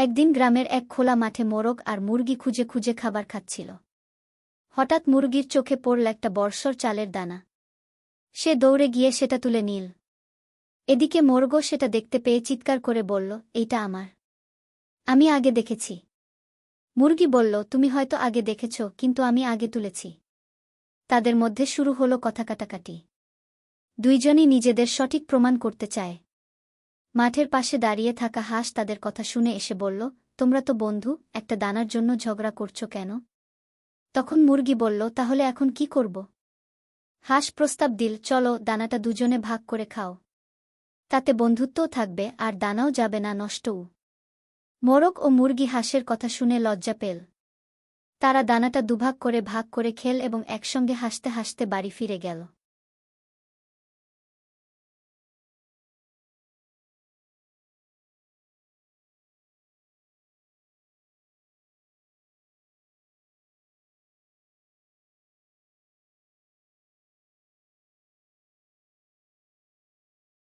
একদিন গ্রামের এক খোলা মাঠে মোরগ আর মুরগি খুঁজে খুঁজে খাবার খাচ্ছিল। হঠাৎ মুরগির চোখে পড়ল একটা বর্ষর চালের দানা। সে দৌড়ে গিয়ে সেটা তুলে নিল। এদিকে মোরগও সেটা দেখতে পেয়ে চিৎকার করে বলল, এইটা আমার। আমি আগে দেখেছি। মুরগি বলল, তুমি হয়তো আগে দেখেছ, কিন্তু আমি আগে তুলেছি। তাদের মধ্যে শুরু হলো কথা কাটাকাটি। দুইজনই নিজেদের সঠিক প্রমাণ করতে চায়। মাঠের পাশে দাঁড়িয়ে থাকা হাঁস তাদের কথা শুনে এসে বলল, তোমরা তো বন্ধু, একটা দানার জন্য ঝগড়া করছো কেন? তখন মুরগি বলল, তাহলে এখন কি করব? হাঁস প্রস্তাব দিল, চলো দানাটা দুজনে ভাগ করে খাও। তাতে বন্ধুত্বও থাকবে আর দানাও যাবে না নষ্টও। মোরগ ও মুরগি হাঁসের কথা শুনে লজ্জা পেল। তারা দানাটা দুভাগ করে ভাগ করে খেল এবং একসঙ্গে হাসতে হাসতে বাড়ি ফিরে গেল।